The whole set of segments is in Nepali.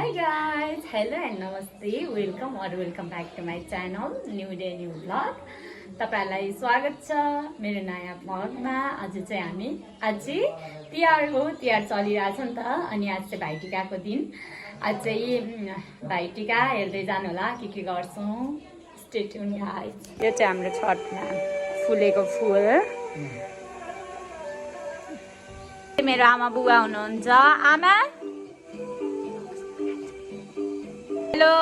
Hi guys, hello and namaste. Welcome back to my channel New Day New Vlog. तपाईहरुलाई स्वागत छ मेरो नयाँ भ्लगमा। आज तिहार हो, तिहार चलिरहेछ नि त। अनि आज चाहिँ भाइटिकाको दिन। आज चाहिँ भाइटिका हेर्दै जानु होला के गर्छौं। Stay tune guys. यो चाहिँ हाम्रो छठमा फुलेको फूल। मेरो आमा बुवा हुनुहुन्छ। आमा हेलो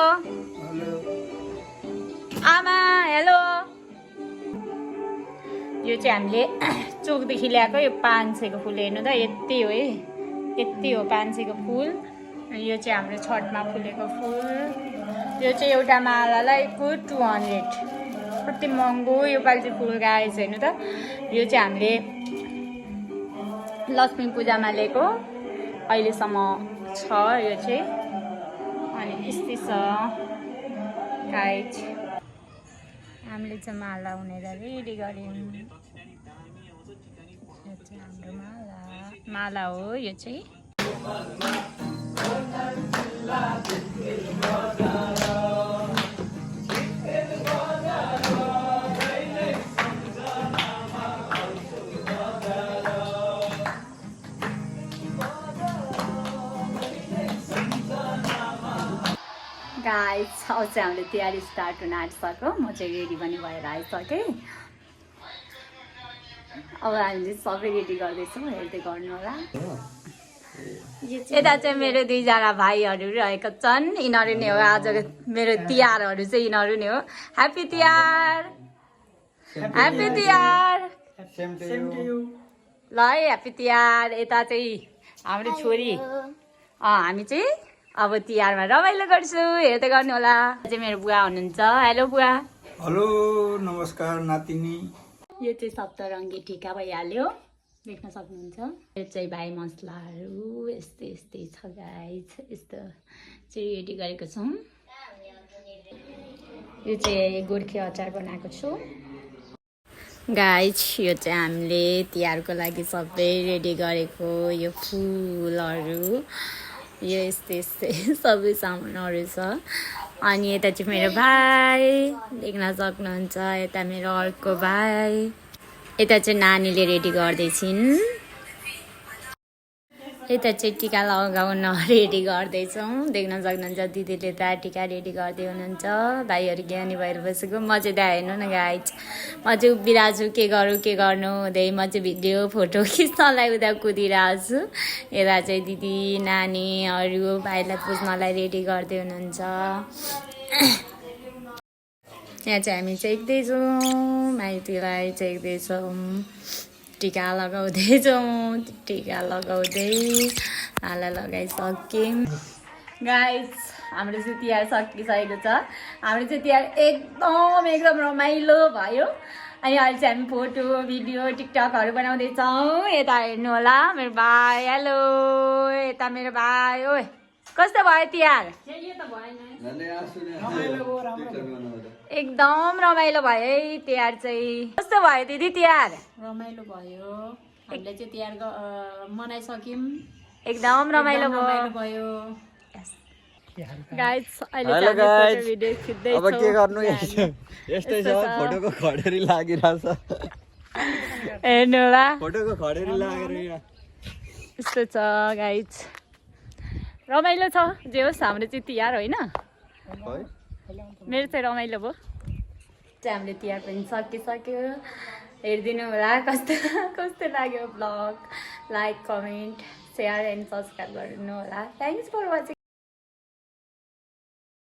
आमा हेलो। यो चाहिँ हामीले चोकदेखि ल्याएको यो 500 को फुल। हेर्नु त यति हो है, यति हो 500 को फुल। यो चाहिँ हाम्रो छठमा फुलेको फुल। यो चाहिँ एउटा मालालाई 200। कति महँगो यो पालि चाहिँ फुल गाएछ। हेर्नु त यो चाहिँ हामीले लक्ष्मी पूजामा लिएको अहिलेसम्म छ। यो चाहिँ अनि यस्तै छ गाइज। हामीले चाहिँ माला उनेर रेडी गर्यौँ। यो चाहिँ हाम्रो माला हो। यो चाहिँ गाइस अब चाहिँ हामीले तयारी स्टार्ट हुन आँटिसक्यो। म चाहिँ रेडी पनि भएर आइसकेँ। अब हामीले सबै रेडी गर्दैछौँ, हेर्दै गर्नु होला। यता चाहिँ मेरो दुईजना भाइहरू रहेको छन्। यिनीहरू नै हो आजको मेरो तिहारहरू चाहिँ यिनीहरू नै हो। ह्याप्पी तिहार, ह्याप्पी तिहार ल है, ह्याप्पी तिहार। यता चाहिँ हाम्रो छोरी। हामी चाहिँ अब तिहारमा रमाइलो गर्छु, हेर्दै गर्नु होला। चाहिँ मेरो बुवा हुनुहुन्छ। हेलो बुवा। हेलो नमस्कार नातिनी। यो चाहिँ सप्तरङ्गी टिका भइहाल्यो, देख्न सक्नुहुन्छ। यो चाहिँ भाइ मसलाहरू यस्तै यस्तै छ गाइस। यस्तो चाहिँ रेडी गरेको छौँ। यो चाहिँ गोर्खे अचार बनाएको छु गाइस। यो चाहिँ हामीले तिहारको लागि सबै रेडी गरेको यो फुलहरू, यो यस्तै यस्तै सबै सामानहरू छ। अनि यता चाहिँ मेरो भाइ देख्न सक्नुहुन्छ। यता मेरो अर्को भाइ। यता चाहिँ नानीले रेडी गर्दैछिन्। यता चाहिँ टिका लगाउन रेडी गर्दैछौँ, देख्न सक्नुहुन्छ। दिदीले त टिका रेडी गर्दै हुनुहुन्छ। भाइहरू ज्ञानी भएर बसेको। म चाहिँ त्यहाँ हेर्नु न गाइज, म चाहिँ उभिरहेको छु। के गर्नु हुँदै म चाहिँ भिडियो फोटो खिच्नलाई उता कुदिरहेको छु। यता चाहिँ दिदी नानीहरू भाइलाई पुज्नलाई रेडी गर्दै हुनुहुन्छ। यहाँ चाहिँ हामी चेक्दैछौँ, माइतीलाई चेक्दैछौँ, टिका लगाउँदैछौँ। टिका लगाउँदै माला लगाइसक्यौँ गाइस। हाम्रो चाहिँ तिहार सकिसकेको छ। हाम्रो चाहिँ तिहार एकदम रमाइलो भयो। अनि अहिले चाहिँ हामी फोटो भिडियो टिकटकहरू बनाउँदैछौँ। यता हेर्नु होला मेरो भाइ। हेलो यता मेरो भाइ। ओए कस्तो भयो तिहार? एकदम रमाइलो भयो है तिहार चाहिँ। कस्तो भयो दिदी तिहार? रमाइलो भयो। हामीले चाहिँ तिहार मनाइसक्यौँ। एकदम रमाइलो भयो गाइस। अहिले चाहिँ हामी फोटो भिडियो खिच्दै छौँ। अब के गर्नु, यस्तै छ। फोटोको खडेरी लागिरहेछ। हेर्नु होला फोटोको खडेरी लागेर यस्तो छ गाइस। रमाइलो छ जे होस्। हाम्रो चाहिँ तिहार होइन, मेरो चाहिँ रमाइलो भयो। चाहिँ हामीले तिहार पनि सकिसक्यो। हेरिदिनु होला कस्तो लाग्यो blog. Like comment share and subscribe गर्नु होला। Thanks for watching.